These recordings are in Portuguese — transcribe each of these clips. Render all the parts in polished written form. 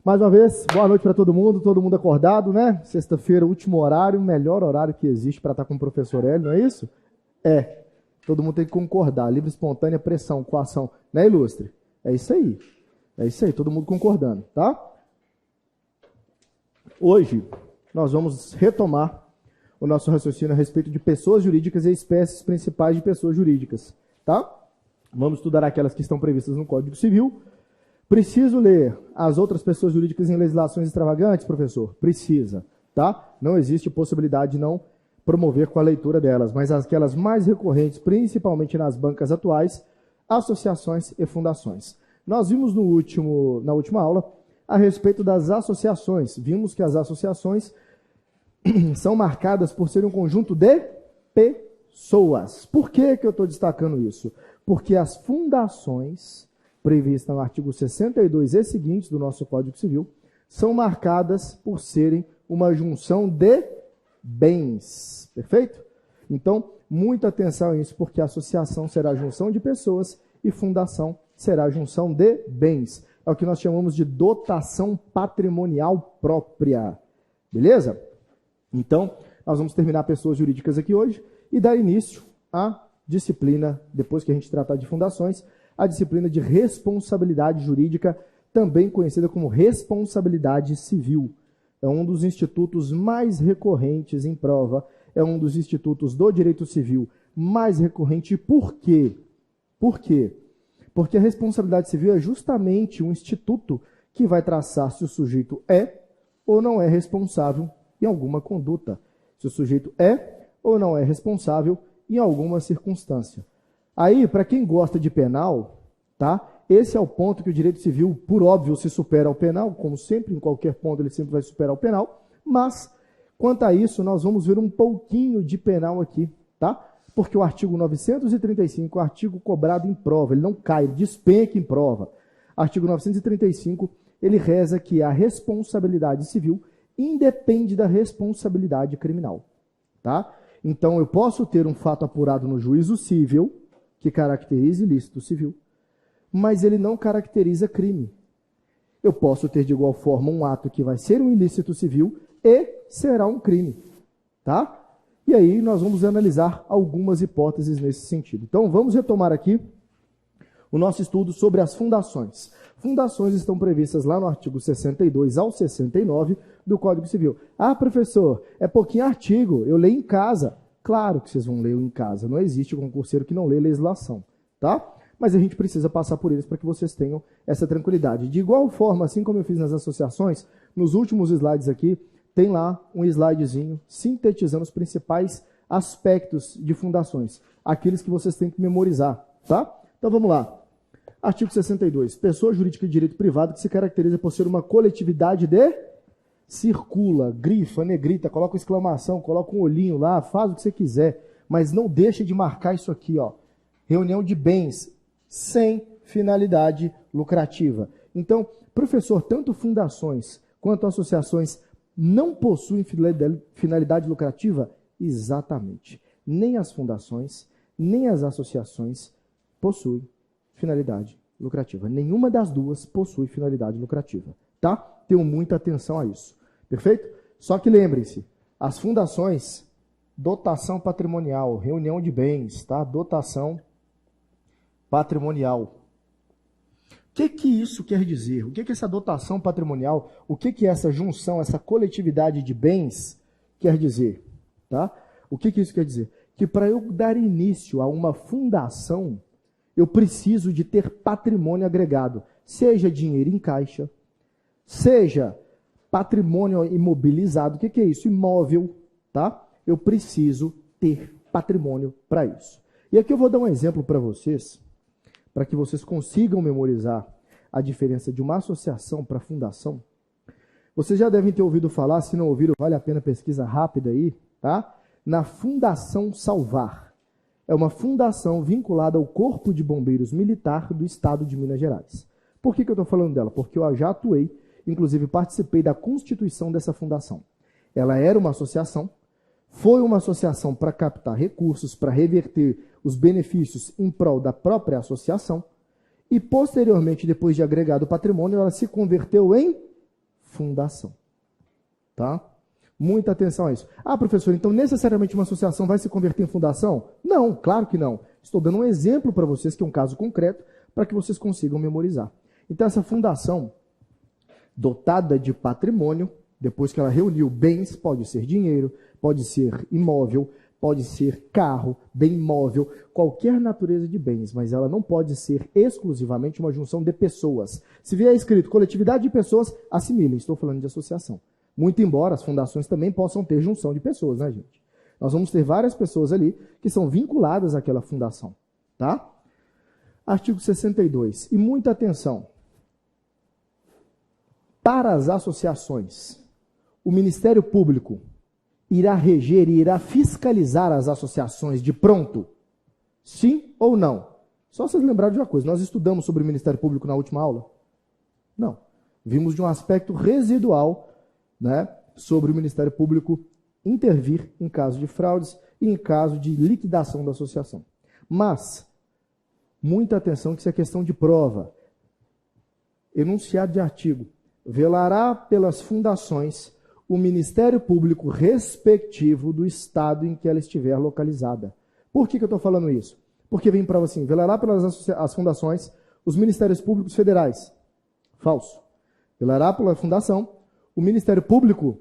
Mais uma vez, boa noite para todo mundo acordado, né? Sexta-feira, último horário, melhor horário que existe para estar com o professor Hélio, não é isso? É. Todo mundo tem que concordar. Livre, espontânea, pressão, coação. Né, Ilustre? É isso aí. É isso aí, todo mundo concordando, tá? Hoje, nós vamos retomar o nosso raciocínio a respeito de pessoas jurídicas e espécies principais de pessoas jurídicas, tá? Vamos estudar aquelas que estão previstas no Código Civil. Preciso ler as outras pessoas jurídicas em legislações extravagantes, professor? Precisa, tá? Não existe possibilidade de não promover com a leitura delas, mas aquelas mais recorrentes, principalmente nas bancas atuais, associações e fundações. Nós vimos na última aula a respeito das associações. Vimos que as associações são marcadas por ser um conjunto de pessoas. Por que eu estou destacando isso? Porque as fundações previstas no artigo 62 e seguintes do nosso Código Civil são marcadas por serem uma junção de bens. Perfeito? Então, muita atenção a isso, porque a associação será a junção de pessoas e fundação será a junção de bens. É o que nós chamamos de dotação patrimonial própria. Beleza? Então, nós vamos terminar pessoas jurídicas aqui hoje e dar início à disciplina, depois que a gente tratar de fundações, a disciplina de responsabilidade jurídica, também conhecida como responsabilidade civil. É um dos institutos mais recorrentes em prova, é um dos institutos do direito civil mais recorrente. Por quê? Por quê? Porque a responsabilidade civil é justamente um instituto que vai traçar se o sujeito é ou não é responsável em alguma conduta, se o sujeito é ou não é responsável em alguma circunstância. Aí, para quem gosta de penal, tá? Esse é o ponto que o direito civil, por óbvio, se supera ao penal, como sempre, em qualquer ponto ele sempre vai superar o penal, mas, quanto a isso, nós vamos ver um pouquinho de penal aqui, tá? Porque o artigo 935 é um artigo cobrado em prova, ele não cai, ele despenca em prova. Artigo 935, ele reza que a responsabilidade civil independe da responsabilidade criminal, tá? Então, eu posso ter um fato apurado no juízo civil, que caracteriza ilícito civil, mas ele não caracteriza crime. Eu posso ter, de igual forma, um ato que vai ser um ilícito civil e será um crime, tá? E aí nós vamos analisar algumas hipóteses nesse sentido. Então, vamos retomar aqui o nosso estudo sobre as fundações. Fundações estão previstas lá no artigo 62 ao 69 do Código Civil. Ah, professor, é pouquinho artigo, eu leio em casa. Claro que vocês vão ler em casa, não existe concurseiro que não lê legislação, tá? Mas a gente precisa passar por eles para que vocês tenham essa tranquilidade. De igual forma, assim como eu fiz nas associações, nos últimos slides aqui, tem lá um slidezinho sintetizando os principais aspectos de fundações, aqueles que vocês têm que memorizar, tá? Então vamos lá. Artigo 62. Pessoa jurídica de direito privado que se caracteriza por ser uma coletividade de... Circula, grifa, negrita, coloca exclamação, coloca um olhinho lá, faz o que você quiser, mas não deixa de marcar isso aqui, ó. Reunião de bens sem finalidade lucrativa. Então, professor, tanto fundações quanto associações não possuem finalidade lucrativa? Exatamente. Nem as fundações, nem as associações possuem finalidade lucrativa. Nenhuma das duas possui finalidade lucrativa, tá? Tenham muita atenção a isso. Perfeito? Só que lembrem-se, as fundações, dotação patrimonial, reunião de bens, tá? Dotação patrimonial. O que isso quer dizer? O que essa dotação patrimonial, o que essa junção, essa coletividade de bens quer dizer? Tá? O que isso quer dizer? Que para eu dar início a uma fundação, eu preciso de ter patrimônio agregado, seja dinheiro em caixa, seja patrimônio imobilizado. O que é isso? Imóvel, tá? Eu preciso ter patrimônio para isso. E aqui eu vou dar um exemplo para vocês, para que vocês consigam memorizar a diferença de uma associação para fundação. Vocês já devem ter ouvido falar, se não ouviram, vale a pena pesquisa rápida aí, tá? Na Fundação Salvar. É uma fundação vinculada ao Corpo de Bombeiros Militar do Estado de Minas Gerais. Por que eu estou falando dela? Porque eu já atuei, inclusive participei da constituição dessa fundação. Ela era uma associação, foi uma associação para captar recursos, para reverter os benefícios em prol da própria associação, e posteriormente, depois de agregado o patrimônio, ela se converteu em fundação. Tá? Muita atenção a isso. Ah, professor, então necessariamente uma associação vai se converter em fundação? Não, claro que não. Estou dando um exemplo para vocês, que é um caso concreto, para que vocês consigam memorizar. Então, essa fundação, dotada de patrimônio, depois que ela reuniu bens, pode ser dinheiro, pode ser imóvel, pode ser carro, bem imóvel, qualquer natureza de bens, mas ela não pode ser exclusivamente uma junção de pessoas. Se vier escrito coletividade de pessoas, assimilem, estou falando de associação. Muito embora as fundações também possam ter junção de pessoas, né, gente? Nós vamos ter várias pessoas ali que são vinculadas àquela fundação, tá? Artigo 62. E muita atenção. Para as associações, o Ministério Público irá reger e irá fiscalizar as associações de pronto? Sim ou não? Só vocês lembrarem de uma coisa. Nós estudamos sobre o Ministério Público na última aula? Não. Vimos de um aspecto residual, né, sobre o Ministério Público intervir em caso de fraudes e em caso de liquidação da associação. Mas, muita atenção que isso é questão de prova. Enunciado de artigo. Velará pelas fundações o Ministério Público respectivo do estado em que ela estiver localizada. Por que eu estou falando isso? Porque vem prova assim, velará pelas as fundações os Ministérios Públicos Federais. Falso. Velará pela fundação o Ministério Público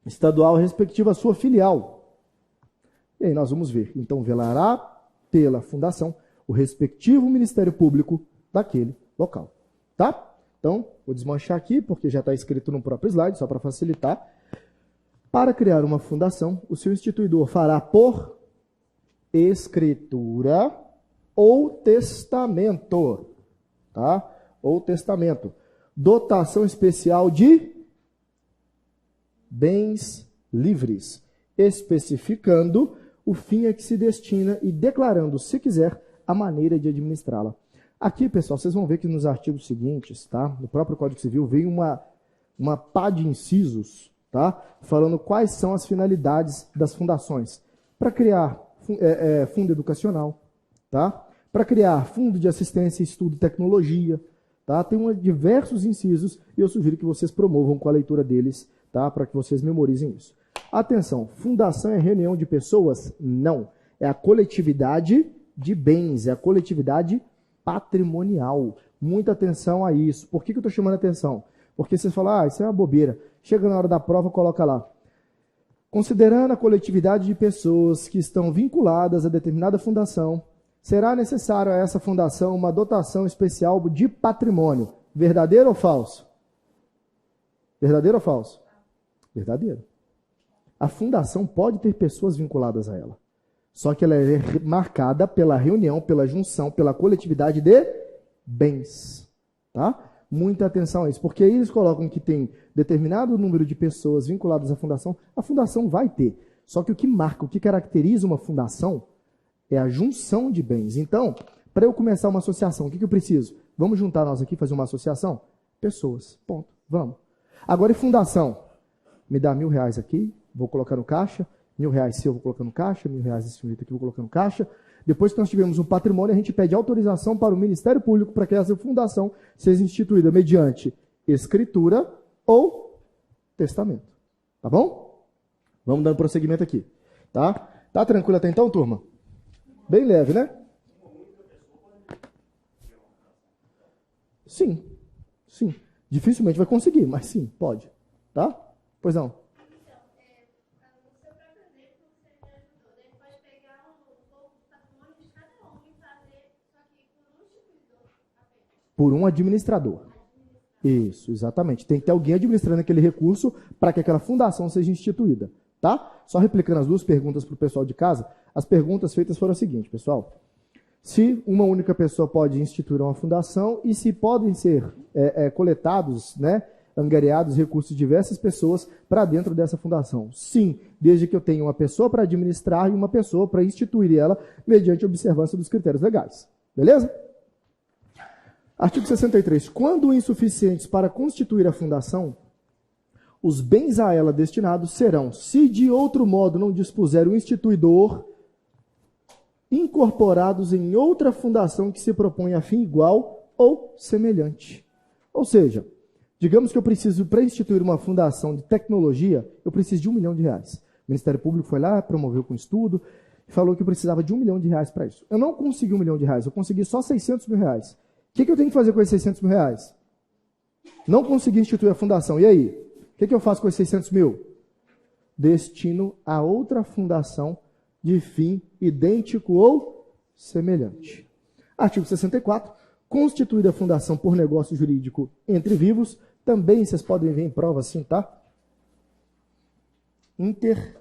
Estadual respectivo à sua filial. E aí nós vamos ver. Então, velará pela fundação o respectivo Ministério Público daquele local. Tá? Então, vou desmanchar aqui, porque já está escrito no próprio slide, só para facilitar. Para criar uma fundação, o seu instituidor fará por escritura ou testamento. Tá? Ou testamento. Dotação especial de bens livres, especificando o fim a que se destina e declarando, se quiser, a maneira de administrá-la. Aqui, pessoal, vocês vão ver que nos artigos seguintes, tá? No próprio Código Civil, vem uma pá de incisos, tá? Falando quais são as finalidades das fundações. Para criar fundo educacional, tá? Para criar fundo de assistência, estudo e tecnologia, tá? Tem diversos incisos e eu sugiro que vocês promovam com a leitura deles, tá? Para que vocês memorizem isso. Atenção, fundação é reunião de pessoas? Não. É a coletividade de bens, é a coletividade patrimonial. Muita atenção a isso. Por que eu estou chamando a atenção? Porque vocês falam, isso é uma bobeira. Chega na hora da prova, coloca lá. Considerando a coletividade de pessoas que estão vinculadas a determinada fundação, será necessário a essa fundação uma dotação especial de patrimônio. Verdadeiro ou falso? Verdadeiro ou falso? Verdadeiro. A fundação pode ter pessoas vinculadas a ela. Só que ela é marcada pela reunião, pela junção, pela coletividade de bens. Tá? Muita atenção a isso. Porque aí eles colocam que tem determinado número de pessoas vinculadas à fundação. A fundação vai ter. Só que o que marca, o que caracteriza uma fundação é a junção de bens. Então, para eu começar uma associação, o que eu preciso? Vamos juntar nós aqui e fazer uma associação? Pessoas. Ponto. Vamos. Agora, e fundação? Me dá R$1.000 aqui, vou colocar no caixa. R$1.000 seu, vou colocar no caixa. R$1.000 desse senhorito aqui, vou colocar no caixa. Depois que nós tivermos um patrimônio, a gente pede autorização para o Ministério Público para que essa fundação seja instituída mediante escritura ou testamento. Tá bom? Vamos dando prosseguimento aqui. Tá? Tá tranquilo até então, turma? Bem leve, né? Sim. Sim. Dificilmente vai conseguir, mas sim, pode. Tá? Pois não. Por um administrador. Isso, exatamente. Tem que ter alguém administrando aquele recurso para que aquela fundação seja instituída. Tá? Só replicando as duas perguntas para o pessoal de casa, as perguntas feitas foram as seguintes, pessoal. Se uma única pessoa pode instituir uma fundação e se podem ser coletados, né, angariados recursos de diversas pessoas para dentro dessa fundação. Sim, desde que eu tenha uma pessoa para administrar e uma pessoa para instituir ela mediante observância dos critérios legais. Beleza? Artigo 63. Quando insuficientes para constituir a fundação, os bens a ela destinados serão, se de outro modo não dispuser o instituidor, incorporados em outra fundação que se propõe a fim igual ou semelhante. Ou seja, Digamos que eu preciso, para instituir uma fundação de tecnologia, eu preciso de R$1 milhão. O Ministério Público foi lá, promoveu com estudo, e falou que eu precisava de R$1 milhão para isso. Eu não consegui R$1 milhão, eu consegui só R$600 mil. O que eu tenho que fazer com esses R$600 mil? Não consegui instituir a fundação. E aí? O que eu faço com esses 600 mil? Destino a outra fundação de fim idêntico ou semelhante. Artigo 64. Constituída a fundação por negócio jurídico entre vivos, também vocês podem ver em prova assim, tá? Intervivos,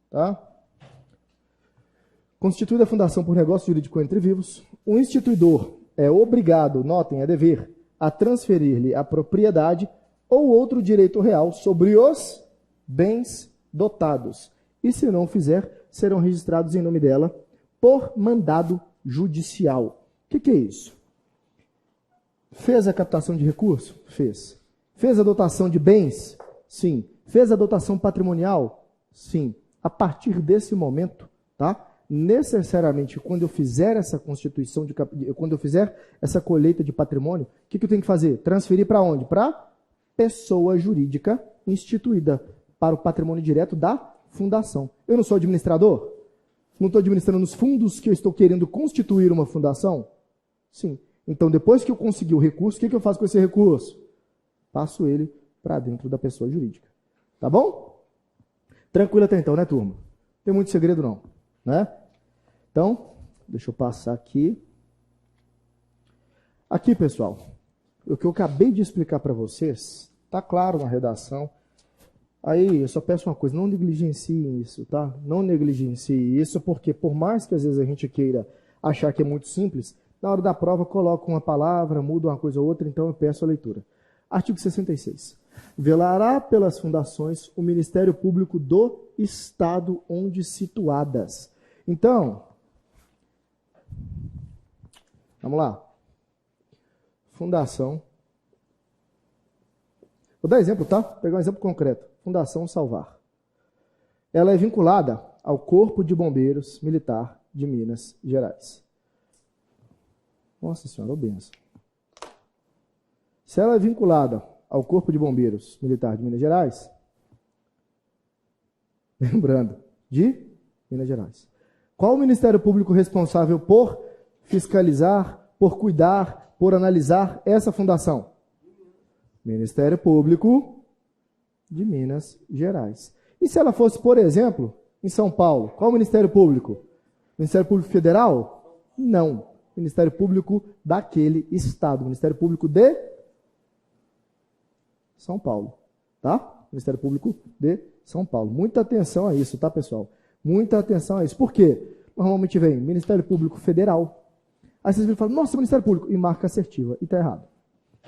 tá? Constituída a fundação por negócio jurídico entre vivos, o instituidor é obrigado, notem, é dever, a transferir-lhe a propriedade ou outro direito real sobre os bens dotados. E se não fizer, serão registrados em nome dela por mandado judicial. O que é isso? Fez a captação de recurso? Fez. Fez a dotação de bens? Sim. Fez a dotação patrimonial? Sim. A partir desse momento, tá? Necessariamente, quando eu fizer essa constituição, quando eu fizer essa colheita de patrimônio, o que eu tenho que fazer? Transferir para onde? Para pessoa jurídica instituída para o patrimônio direto da fundação. Eu não sou administrador? Não estou administrando os fundos que eu estou querendo constituir uma fundação? Sim. Então, depois que eu conseguir o recurso, o que eu faço com esse recurso? Passo ele para dentro da pessoa jurídica. Tá bom? Tranquilo até então, né, turma? Não tem muito segredo, não. Né? Então, deixa eu passar aqui. Aqui, pessoal, o que eu acabei de explicar para vocês, está claro na redação. Aí, eu só peço uma coisa, não negligenciem isso, tá? Não negligenciem isso, porque por mais que às vezes a gente queira achar que é muito simples, na hora da prova coloca uma palavra, muda uma coisa ou outra, então eu peço a leitura. Artigo 66. Velará pelas fundações o Ministério Público do Estado onde situadas. Então, vamos lá. Fundação. Vou dar exemplo, tá? Vou pegar um exemplo concreto. Fundação Salvar. Ela é vinculada ao Corpo de Bombeiros Militar de Minas Gerais. Nossa Senhora, ô benção. Se ela é vinculada ao Corpo de Bombeiros Militar de Minas Gerais, lembrando, de Minas Gerais. Qual o Ministério Público responsável por fiscalizar, por cuidar, por analisar essa fundação? Ministério Público de Minas Gerais. E se ela fosse, por exemplo, em São Paulo, qual o Ministério Público? Ministério Público Federal? Não. Ministério Público daquele estado. Ministério Público de São Paulo. Tá? Ministério Público de São Paulo. Muita atenção a isso, tá, pessoal? Muita atenção a isso. Por quê? Normalmente vem Ministério Público Federal. Aí vocês viram e falam, nossa, Ministério Público, e marca assertiva. E tá errado.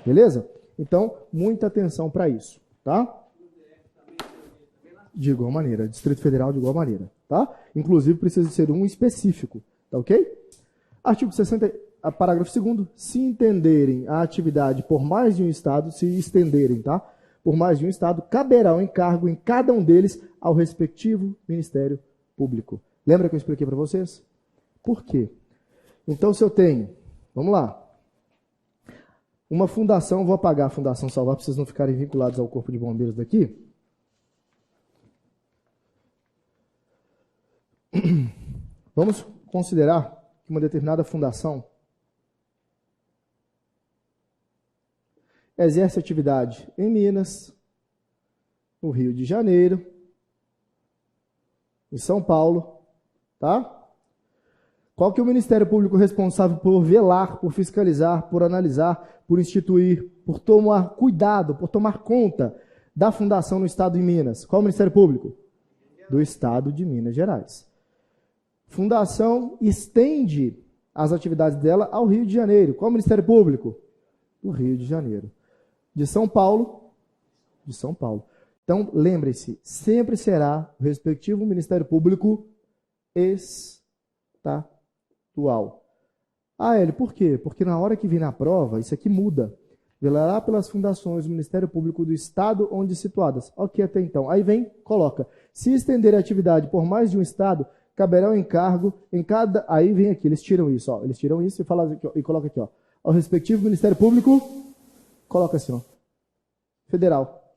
Beleza? Então, muita atenção para isso, tá? De igual maneira. Distrito Federal de igual maneira, tá? Inclusive, precisa ser um específico, tá ok? Artigo 60, parágrafo 2º. Se entenderem a atividade por mais de um estado, se estenderem, tá? Por mais de um estado, caberá o encargo em cada um deles ao respectivo Ministério Público. Lembra que eu expliquei para vocês? Por quê? Então, se eu tenho, vamos lá, uma fundação, vou apagar a Fundação Salvar para vocês não ficarem vinculados ao Corpo de Bombeiros daqui. Vamos considerar que uma determinada fundação exerce atividade em Minas, no Rio de Janeiro, em São Paulo, tá? Qual que é o Ministério Público responsável por velar, por fiscalizar, por analisar, por instituir, por tomar cuidado, por tomar conta da fundação no Estado de Minas? Qual é o Ministério Público? Do Estado de Minas Gerais. Fundação estende as atividades dela ao Rio de Janeiro. Qual é o Ministério Público? Do Rio de Janeiro. De São Paulo? De São Paulo. Então, lembre-se, sempre será o respectivo Ministério Público estadual. Ah, Hélio, por quê? Porque na hora que vir na prova, isso aqui muda. Velará pelas fundações do Ministério Público do Estado onde situadas. Ok, até então. Aí vem, coloca. Se estender a atividade por mais de um Estado, caberá o encargo em cada... Aí vem aqui, eles tiram isso, ó. Eles tiram isso e colocam aqui, ó. Ao respectivo Ministério Público coloca assim, ó, federal.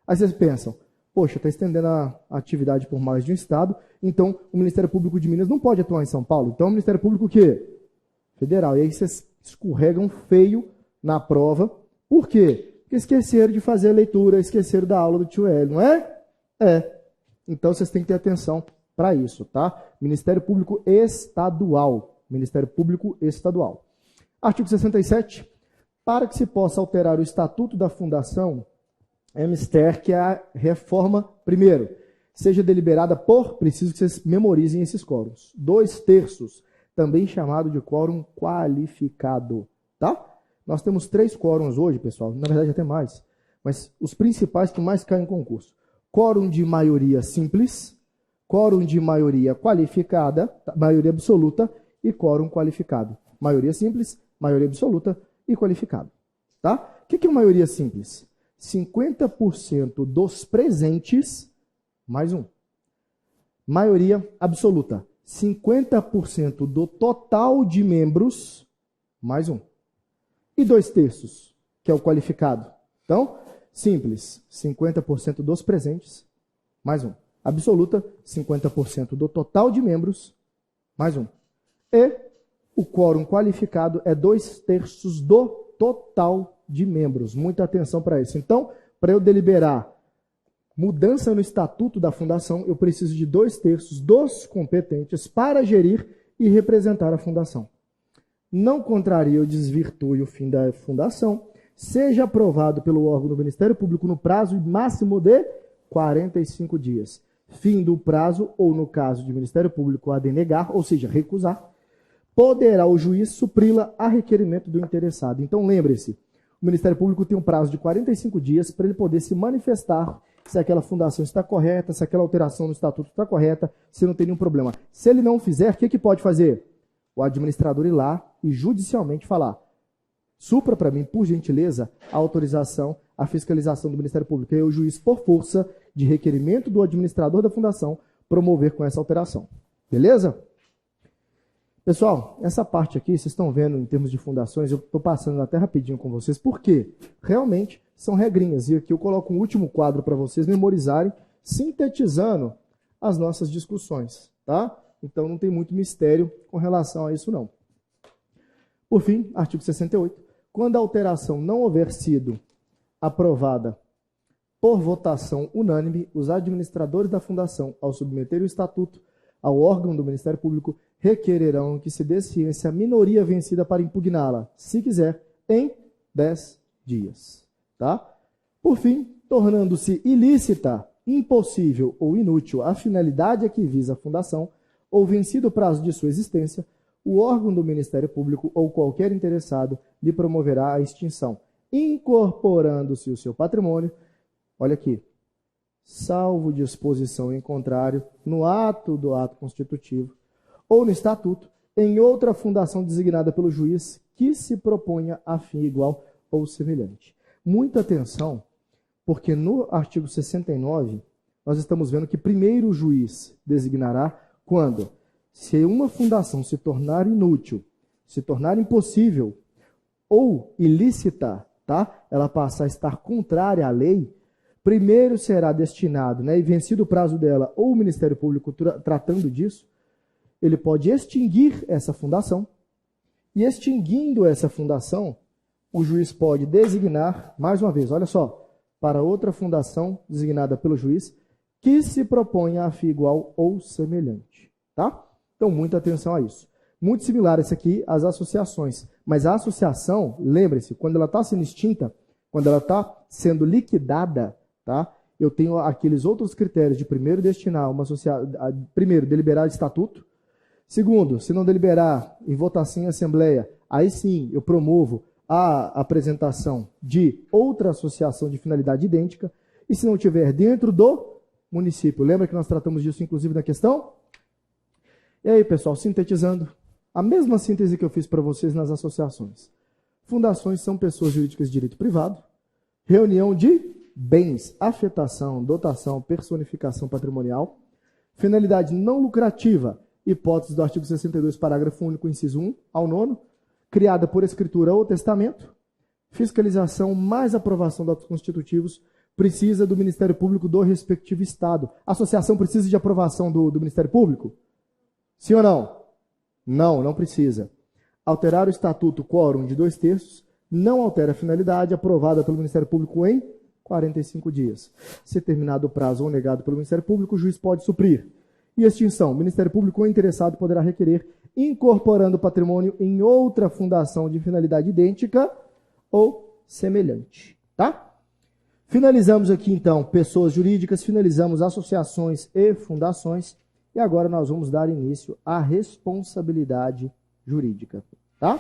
Aí vocês pensam, poxa, está estendendo a atividade por mais de um estado, então o Ministério Público de Minas não pode atuar em São Paulo. Então o Ministério Público o quê? Federal. E aí vocês escorregam feio na prova. Por quê? Porque esqueceram de fazer a leitura, esqueceram da aula do tio Hélio, não é? É. Então vocês têm que ter atenção para isso, tá? Ministério Público Estadual. Ministério Público Estadual. Artigo 67. Para que se possa alterar o estatuto da fundação, é mister que a reforma, primeiro, seja deliberada por, preciso que vocês memorizem esses quórums, 2/3, também chamado de quórum qualificado, tá? Nós temos 3 quórums hoje, pessoal, na verdade até mais, mas os principais que mais caem em concurso. Quórum de maioria simples, quórum de maioria qualificada, maioria absoluta e quórum qualificado. Maioria simples, maioria absoluta e qualificado, tá? O que é maioria simples? 50% dos presentes, mais um. Maioria absoluta, 50% do total de membros, mais um. E 2/3, que é o qualificado. Então, simples, 50% dos presentes, mais um. Absoluta, 50% do total de membros, mais um. E o quórum qualificado é 2/3 do total de membros. Muita atenção para isso. Então, para eu deliberar mudança no estatuto da fundação, eu preciso de 2/3 dos competentes para gerir e representar a fundação. Não contraria ou desvirtue o fim da fundação, seja aprovado pelo órgão do Ministério Público no prazo máximo de 45 dias. Fim do prazo, ou no caso de Ministério Público a denegar, ou seja, recusar, poderá o juiz supri-la a requerimento do interessado. Então, lembre-se, o Ministério Público tem um prazo de 45 dias para ele poder se manifestar se aquela fundação está correta, se aquela alteração no estatuto está correta, se não tem nenhum problema. Se ele não fizer, o que pode fazer? O administrador ir lá e judicialmente falar: supra para mim, por gentileza, a autorização, a fiscalização do Ministério Público. E aí o juiz, por força de requerimento do administrador da fundação, promover com essa alteração. Beleza? Pessoal, essa parte aqui, vocês estão vendo em termos de fundações, eu estou passando até rapidinho com vocês, porque realmente são regrinhas. E aqui eu coloco um último quadro para vocês memorizarem, sintetizando as nossas discussões, tá? Então não tem muito mistério com relação a isso não. Por fim, artigo 68. Quando a alteração não houver sido aprovada por votação unânime, os administradores da fundação, ao submeter o estatuto ao órgão do Ministério Público, requererão que se dê ciência a minoria vencida para impugná-la, se quiser, em 10 dias. Tá? Por fim, tornando-se ilícita, impossível ou inútil a finalidade a que visa a fundação, ou vencido o prazo de sua existência, o órgão do Ministério Público ou qualquer interessado lhe promoverá a extinção, incorporando-se o seu patrimônio, olha aqui, salvo disposição em contrário, no ato do ato constitutivo, ou no estatuto, em outra fundação designada pelo juiz que se proponha a fim igual ou semelhante. Muita atenção, porque no artigo 69, nós estamos vendo que primeiro o juiz designará quando, se uma fundação se tornar inútil, se tornar impossível ou ilícita, tá? Ela passa a estar contrária à lei, primeiro será destinado, né, e vencido o prazo dela, ou o Ministério Público tratando disso, ele pode extinguir essa fundação, e extinguindo essa fundação, o juiz pode designar, mais uma vez, olha só, para outra fundação designada pelo juiz, que se proponha a fim igual ou semelhante. Tá? Então, muita atenção a isso. Muito similar esse aqui às associações. Mas a associação, lembre-se, quando ela está sendo extinta, quando ela está sendo liquidada, tá? Eu tenho aqueles outros critérios de primeiro destinar uma sociedade, primeiro, deliberar estatuto. Segundo, se não deliberar em votação em assembleia, aí sim eu promovo a apresentação de outra associação de finalidade idêntica. E se não tiver dentro do município, lembra que nós tratamos disso inclusive na questão? E aí, pessoal, sintetizando, a mesma síntese que eu fiz para vocês nas associações. Fundações são pessoas jurídicas de direito privado, reunião de bens, afetação, dotação, personificação patrimonial, finalidade não lucrativa, hipótese do artigo 62, parágrafo único, inciso 1 ao 9, criada por escritura ou testamento, fiscalização mais aprovação dos atos constitutivos precisa do Ministério Público do respectivo Estado. A associação precisa de aprovação do Ministério Público? Sim ou não? Não, não precisa. Alterar o estatuto quórum de 2/3 não altera a finalidade aprovada pelo Ministério Público em 45 dias. Se terminado o prazo ou negado pelo Ministério Público, o juiz pode suprir. E extinção. O Ministério Público ou interessado poderá requerer incorporando o patrimônio em outra fundação de finalidade idêntica ou semelhante. Tá? Finalizamos aqui, então, pessoas jurídicas, finalizamos associações e fundações, e agora nós vamos dar início à responsabilidade jurídica. Tá?